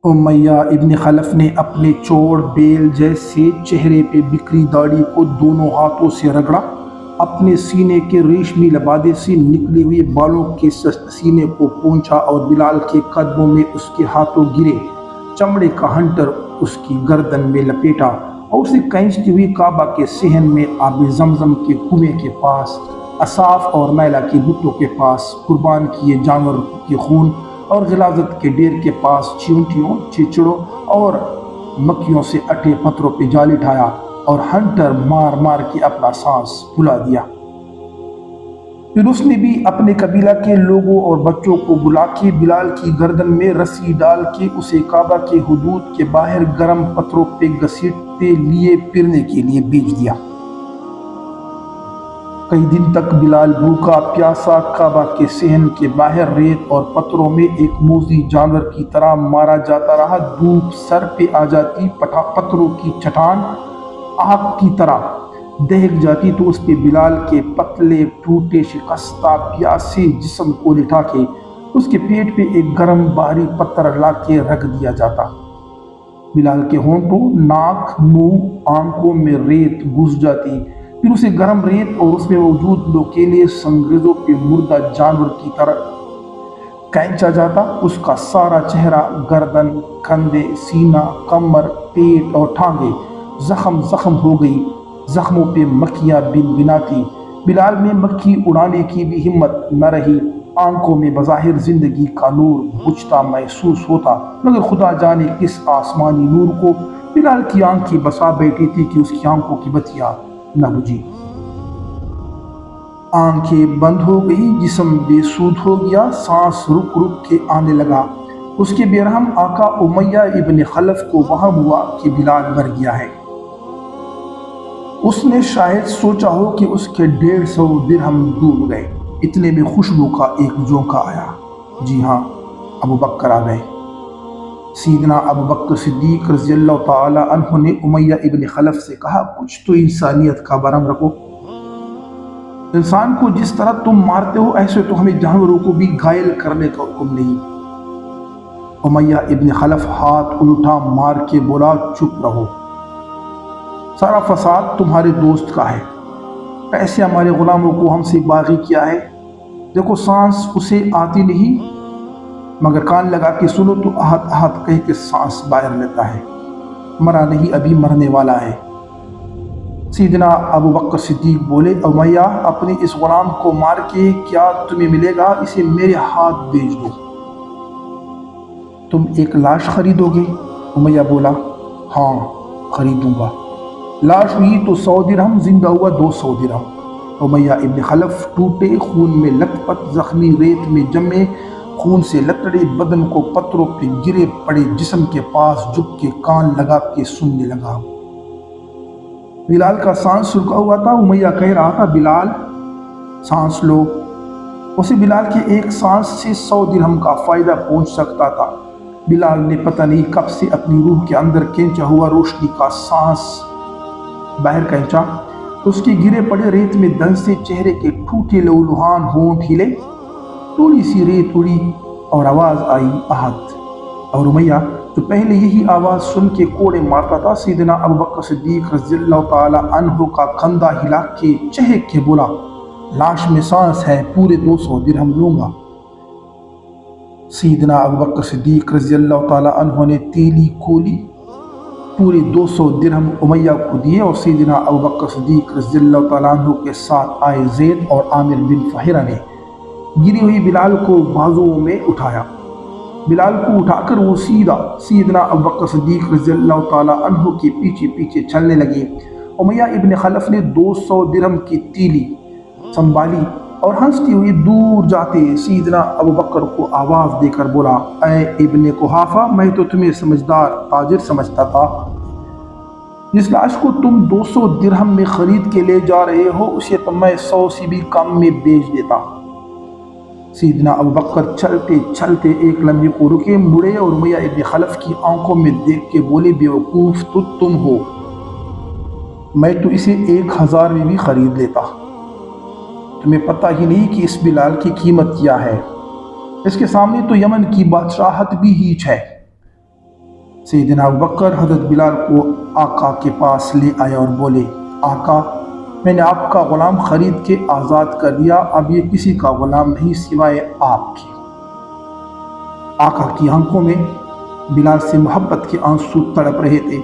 امیہ ابن خلف نے اپنے چوڑ بیل جیسے چہرے پہ بکھری داڑھی کو دونوں ہاتھوں سے رگڑا، اپنے سینے کے ریشمی لبادے سے نکلے ہوئے بالوں کے سینے کو پونچھا اور بلال کے قدموں میں اس کے ہاتھوں گرے، چمڑے کا ہنٹر اس کی گردن میں لپیٹا اور اسے کھینچتی ہوئی کعبہ کے صحن میں آب زمزم کے کنویں کے پاس، اصاف اور نیلا کے بتوں کے پاس، قربان کیے جانور کے خون اور غلاظت کے ڈیر کے پاس چیونٹیوں، چیچڑوں اور مکھیوں سے اٹے پتھروں پہ جا لٹایا اور ہنٹر مار مار کے اپنا سانس بھلا دیا۔ پھر اس نے بھی اپنے قبیلہ کے لوگوں اور بچوں کو بلا کے بلال کی گردن میں رسی ڈال کے اسے کعبہ کے حدود کے باہر گرم پتھروں پہ گھسیٹتے لیے پھرنے کے لیے بھیج دیا۔ کئی دن تک بلال بھوکا پیاسا کعبہ کے صحن کے باہر ریت اور پتھروں میں ایک موذی جانور کی طرح مارا جاتا رہا۔ دھوپ سر پہ آ جاتی، پتھروں کی چٹان آگ کی طرح دہک جاتی تو اس پہ بلال کے پتلے ٹوٹے شکستہ پیاسے جسم کو لٹا کے اس کے پیٹ پہ ایک گرم بھاری پتھر لا کے رکھ دیا جاتا۔ بلال کے ہونٹوں، ناک، منہ، آنکھوں میں ریت گھس جاتی، پھر اسے گرم ریت اور اس میں موجود لوکیلے سنگریزوں پہ مردہ جانور کی طرح کھینچا جاتا۔ اس کا سارا چہرہ، گردن، کندھے، سینہ، کمر، پیٹ اور ٹانگیں زخم ہو گئی، زخموں پہ مکھیاں بن بناتی۔ بلال میں مکھی اڑانے کی بھی ہمت نہ رہی، آنکھوں میں بظاہر زندگی کا نور بجھتا محسوس ہوتا، مگر خدا جانے کس آسمانی نور کو بلال کی آنکھیں بسا بیٹھی تھی کہ اس کی آنکھوں کی بتیاں نہ بجھی۔ آنکھیں بند ہو گئی، جسم بے سود ہو گیا، سانس رک رک کے آنے لگا۔ اس کے بے رحم آقا امیہ ابن خلف کو وہم ہوا کہ بلال مر گیا ہے۔ اس نے شاید سوچا ہو کہ اس کے 150 درہم ڈوب گئے۔ اتنے میں خوشبو کا ایک جھونکا آیا۔ جی ہاں، ابو بکر آ گئے۔ سیدنا ابو بکر صدیق رضی اللہ تعالی عنہ نے امیہ ابن خلف سے کہا، کچھ تو انسانیت کا برم رکھو۔ انسان کو جس طرح تم مارتے ہو ایسے تو ہمیں جانوروں کو بھی گھائل کرنے کا حکم نہیں۔ امیہ ابن خلف ہاتھ الٹا مار کے بولا، چپ رہو، سارا فساد تمہارے دوست کا ہے، ایسے ہمارے غلاموں کو ہم سے باغی کیا ہے۔ دیکھو سانس اسے آتی نہیں، مگر کان لگا کے سنو تو احد احد کہہ کے سانس باہر لیتا ہے، مرا نہیں ابھی مرنے والا ہے۔ سیدنا ابو بکر صدیق بولے، امیہ اپنے اس غلام کو مار کے کیا تمہیں ملے گا؟ اسے میرے ہاتھ بھیج دو۔ تم ایک لاش خریدو گے؟ امیہ بولا، ہاں خریدوں گا۔ لاش ہوئی تو 100 درہم، زندہ ہوا 200 درہم۔ امیہ ابن خلف ٹوٹے خون میں لت پت، زخمی ریت میں جمے خون سے لتڑے بدن کو پتھروں پہ گرے پڑے جسم کے پاس جھک کے کان لگا کے سننے لگا۔ بلال کا سانس رکا ہوا تھا۔ امیہ کہہ رہا تھا، بلال سانس لو۔ اسے بلال کے ایک سانس سے 100 درہم کا فائدہ پہنچ سکتا تھا۔ بلال نے پتہ نہیں کب سے اپنی روح کے اندر کھینچا ہوا روشنی کا سانس باہر کھینچا۔ اس کے گرے پڑے ریت میں دن سے چہرے کے ٹوٹے لہولہان ہونٹ ہلے، تھوڑی سی ریت اڑی اور آواز آئی، احد۔ اور امیہ جو پہلے یہی آواز سن کے کوڑے مارتا تھا، سیدنا ابو بکر صدیق رضی اللہ تعالی عنہ کا کندھا ہلا کے چہک کے بولا، لاش میں سانس ہے، پورے 200 درہم لوں گا۔ سیدنا ابو بکر صدیق رضی اللہ تعالی عنہ نے تیلی کھولی، پورے 200 درہم امیہ کو دیے اور سیدنا ابو بکر صدیق رضی اللہ تعالی عنہ کے ساتھ آئے زید اور عامر بن فہرہ نے گری ہوئی بلال کو بازوؤں میں اٹھایا۔ بلال کو اٹھا کر وہ سیدھا سیدنا ابو بکر صدیق رضی اللہ تعالی عنہ کے پیچھے پیچھے چلنے لگے۔ امیہ ابن خلف نے 200 درہم کی تیلی سنبھالی اور ہنستی ہوئی دور جاتے سیدنا ابو بکر کو آواز دے کر بولا، اے ابن قحافہ، میں تو تمہیں سمجھدار تاجر سمجھتا تھا۔ جس لاش کو تم 200 درہم میں خرید کے لے جا رہے ہو اسے تو میں 100 سے بھی کم میں بیچ دیتا۔ سیدنا ابو بکر چلتے چلتے ایک لمحے کو رکے، مڑے اور امیہ ابن خلف کی آنکھوں میں دیکھ کے بولے، بیوقوف تو تم ہو، میں تو اسے 1000 میں بھی خرید لیتا۔ تمہیں پتہ ہی نہیں کہ اس بلال کی قیمت کیا ہے، اس کے سامنے تو یمن کی بادشاہت بھی ہیچ ہے۔ سیدنا ابو بکر حضرت بلال کو آقا کے پاس لے آئے اور بولے، آقا میں نے آپ کا غلام خرید کے آزاد کر دیا، اب یہ کسی کا غلام نہیں سوائے آپ کے۔ آقا کی آنکھوں میں بلال سے محبت کے آنسو تڑپ رہے تھے۔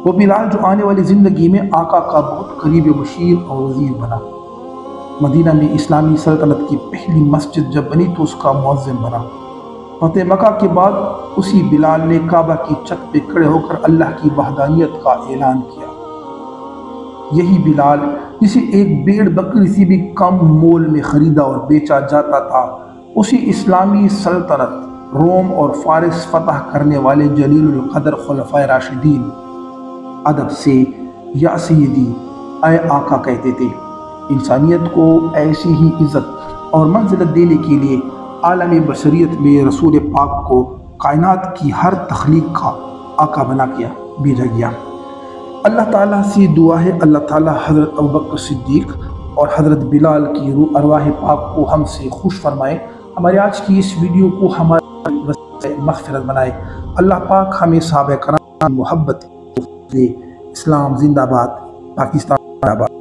وہ بلال جو آنے والی زندگی میں آقا کا بہت قریب مشیر اور وزیر بنا۔ مدینہ میں اسلامی سلطنت کی پہلی مسجد جب بنی تو اس کا مؤذن بنا۔ فتح مکہ کے بعد اسی بلال نے کعبہ کی چھت پہ کھڑے ہو کر اللہ کی وحدانیت کا اعلان کیا۔ یہی بلال جسے ایک بھیڑ بکری سے بھی کم مول میں خریدا اور بیچا جاتا تھا، اسی اسلامی سلطنت روم اور فارس فتح کرنے والے جلیل القدر خلفائے راشدین ادب سے یا سیدی اے آقا کہتے تھے۔ انسانیت کو ایسی ہی عزت اور منزلت دینے کے لیے عالم بشریت میں رسول پاک کو کائنات کی ہر تخلیق کا آقا بنا کیا بھیجا گیا۔ اللہ تعالیٰ سے دعا ہے اللہ تعالیٰ حضرت ابوبکر صدیق اور حضرت بلال کی روح ارواح پاک کو ہم سے خوش فرمائے، ہمارے آج کی اس ویڈیو کو ہمارے وسیلہ مغفرت بنائے۔ اللہ پاک ہمیں صحابہ کرام محبت، اسلام زندہ باد، پاکستان زندہ باد۔